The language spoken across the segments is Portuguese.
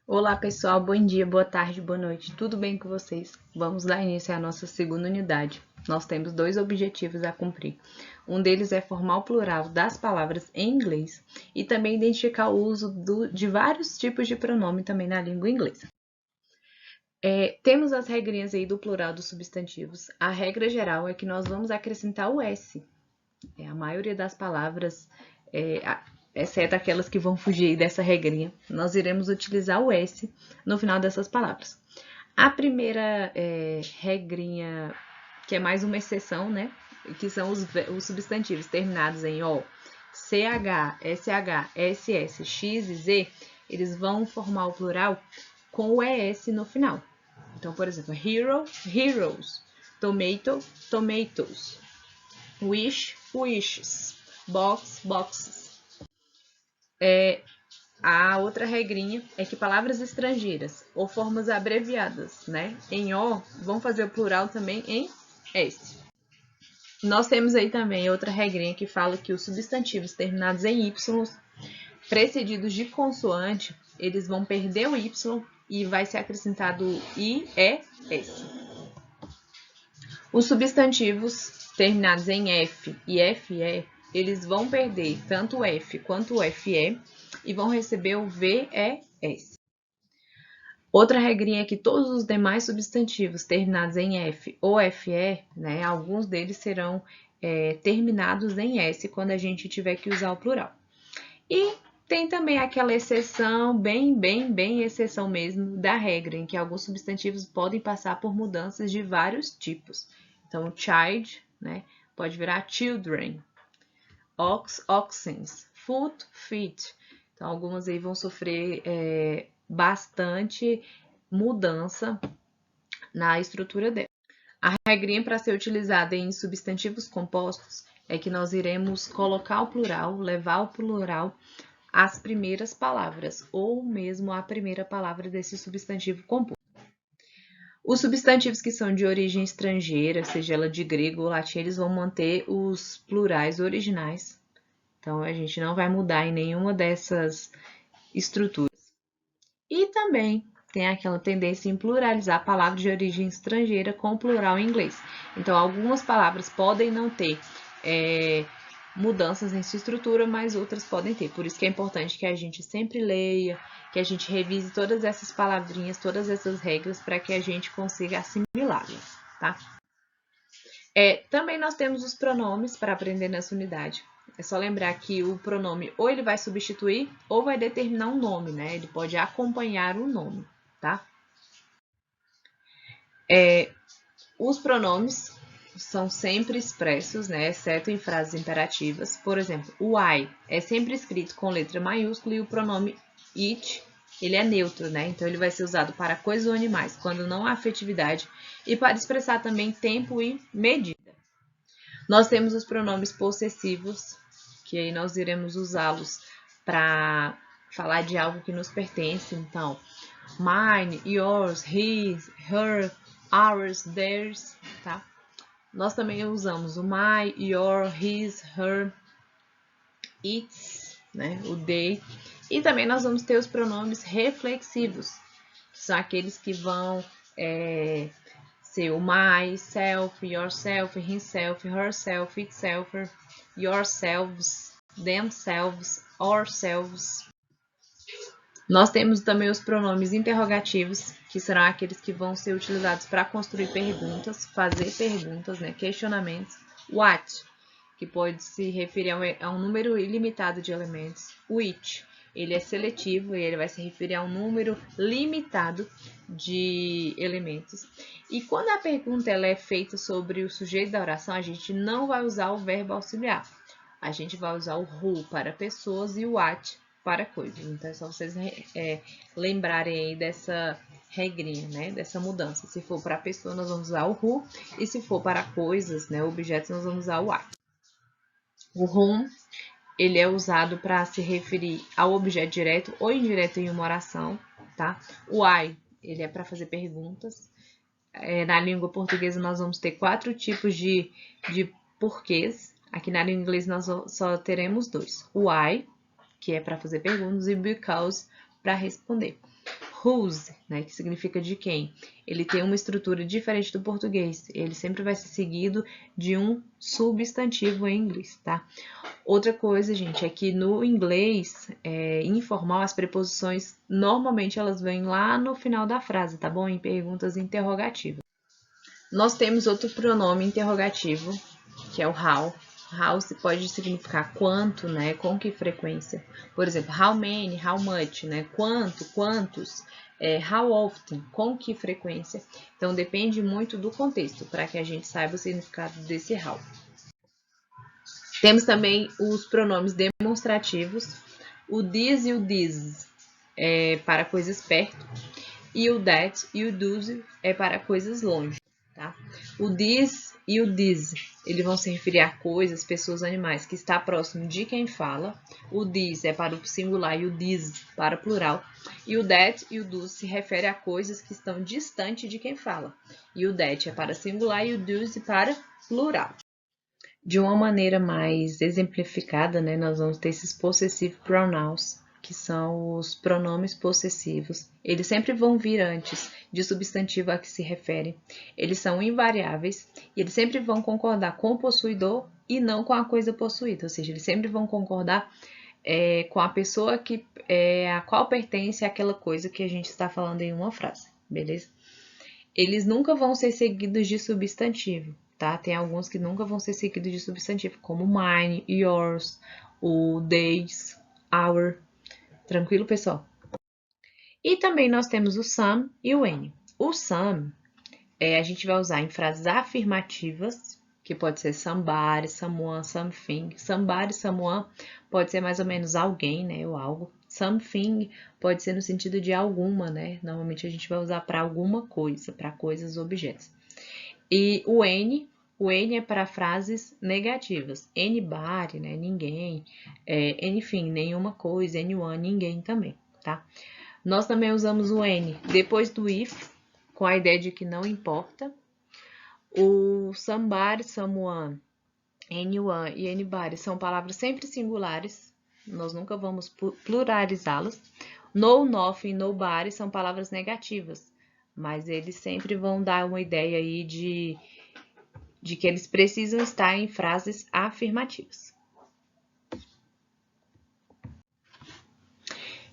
Olá pessoal, bom dia, boa tarde, boa noite, tudo bem com vocês? Vamos dar início à nossa segunda unidade. Nós temos dois objetivos a cumprir. Um deles é formar o plural das palavras em inglês e também identificar o uso de vários tipos de pronome também na língua inglesa. Temos as regrinhas aí do plural dos substantivos. A regra geral é que nós vamos acrescentar o S. A maioria das palavras, exceto aquelas que vão fugir dessa regrinha, nós iremos utilizar o S no final dessas palavras. A primeira regrinha, que é mais uma exceção, né? Que são os substantivos terminados em O, CH, SH, SS, X e Z, eles vão formar o plural com o ES no final. Então, por exemplo, hero, heroes, tomato, tomatoes, wish, wishes, box, boxes. A outra regrinha é que palavras estrangeiras ou formas abreviadas, né, em O, vão fazer o plural também em S. Nós temos aí também outra regrinha que fala que os substantivos terminados em Y, precedidos de consoante, eles vão perder o Y e vai ser acrescentado o IES. Os substantivos terminados em F e FE, eles vão perder tanto o F quanto o FE e vão receber o VES. Outra regrinha é que todos os demais substantivos terminados em F ou FE, né, alguns deles serão terminados em S quando a gente tiver que usar o plural. E tem também aquela exceção, bem exceção mesmo, da regra, em que alguns substantivos podem passar por mudanças de vários tipos. Então, child, né, pode virar children, ox, oxens, foot, feet. Então, algumas aí vão sofrer bastante mudança na estrutura dela. A regrinha para ser utilizada em substantivos compostos é que nós iremos colocar o plural, levar o plural às primeiras palavras, ou mesmo a primeira palavra desse substantivo composto. Os substantivos que são de origem estrangeira, seja ela de grego ou latim, eles vão manter os plurais originais. Então, a gente não vai mudar em nenhuma dessas estruturas. E também tem aquela tendência em pluralizar palavras de origem estrangeira com o plural em inglês. Então, algumas palavras podem não ter mudanças em sua estrutura, mas outras podem ter. Por isso que é importante que a gente sempre leia, que a gente revise todas essas palavrinhas, todas essas regras, para que a gente consiga assimilá-las, tá? Também nós temos os pronomes para aprender nessa unidade. É só lembrar que o pronome ou ele vai substituir ou vai determinar um nome, né? Ele pode acompanhar o nome, tá? Os pronomes são sempre expressos, né? Exceto em frases imperativas. Por exemplo, o I é sempre escrito com letra maiúscula e o pronome it, ele é neutro, né? Então, ele vai ser usado para coisas ou animais, quando não há afetividade, e para expressar também tempo e medida. Nós temos os pronomes possessivos, que aí nós iremos usá-los para falar de algo que nos pertence. Então, mine, yours, his, her, ours, theirs, tá? Nós também usamos o my, your, his, her, its, né? O they. E também nós vamos ter os pronomes reflexivos, que são aqueles que vão ser o myself, yourself, himself, herself, itself, yourselves, themselves, ourselves. Nós temos também os pronomes interrogativos, que serão aqueles que vão ser utilizados para construir perguntas, fazer perguntas, né, questionamentos. What, que pode se referir a um número ilimitado de elementos. Which, ele é seletivo e ele vai se referir a um número limitado de elementos. E quando a pergunta ela é feita sobre o sujeito da oração, a gente não vai usar o verbo auxiliar. A gente vai usar o who para pessoas e o what para coisas. Então, é só vocês lembrarem aí dessa regrinha, né? Dessa mudança. Se for para pessoa, nós vamos usar o who. E se for para coisas, né? Objetos, nós vamos usar o what. O whom, ele é usado para se referir ao objeto direto ou indireto em uma oração, tá? O why, ele é para fazer perguntas. Na língua portuguesa, nós vamos ter 4 tipos de porquês. Aqui na língua inglesa, nós só teremos 2. O why, que é para fazer perguntas, e because, para responder. whose, né, que significa de quem. Ele tem uma estrutura diferente do português. Ele sempre vai ser seguido de um substantivo em inglês, tá? Outra coisa, gente, é que no inglês informal, as preposições, normalmente elas vêm lá no final da frase, tá bom? Em perguntas interrogativas. Nós temos outro pronome interrogativo, que é o how. How pode significar quanto, né? Com que frequência. Por exemplo, how many, how much, né? Quanto, quantos. How often, com que frequência. Então, depende muito do contexto, para que a gente saiba o significado desse how. Temos também os pronomes demonstrativos. O this e o this é para coisas perto. E o that e o those é para coisas longe. Tá? O this e o these, eles vão se referir a coisas, pessoas, animais que está próximo de quem fala. O this é para o singular e o these para o plural. E o that e o those se refere a coisas que estão distante de quem fala. E o that é para singular e o those para plural. De uma maneira mais exemplificada, né, nós vamos ter esses possessive pronouns, que são os pronomes possessivos. Eles sempre vão vir antes de substantivo a que se referem. Eles são invariáveis e eles sempre vão concordar com o possuidor e não com a coisa possuída. Ou seja, eles sempre vão concordar com a pessoa a qual pertence àquela coisa que a gente está falando em uma frase, beleza? Eles nunca vão ser seguidos de substantivo. Tá? Tem alguns que nunca vão ser seguidos de substantivo, como mine, yours, o days, our. Tranquilo, pessoal? E também nós temos o some e o any. O some a gente vai usar em frases afirmativas, que pode ser somebody, someone, something. Somebody, someone pode ser mais ou menos alguém, né, ou algo. Something pode ser no sentido de alguma, né? Normalmente a gente vai usar para alguma coisa, para coisas, objetos. E o any é para frases negativas. Anybody, né? Ninguém. Anything, nenhuma coisa. Anyone, ninguém também, tá? Nós também usamos o any depois do if, com a ideia de que não importa. O somebody, someone, anyone e anybody são palavras sempre singulares. Nós nunca vamos pluralizá-las. No, nothing, nobody são palavras negativas. Mas eles sempre vão dar uma ideia aí de que eles precisam estar em frases afirmativas.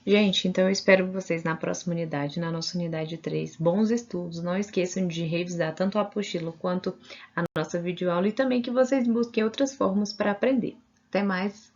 Gente, então eu espero vocês na próxima unidade, na nossa unidade 3. Bons estudos, não esqueçam de revisar tanto a apostila quanto a nossa videoaula e também que vocês busquem outras formas para aprender. Até mais!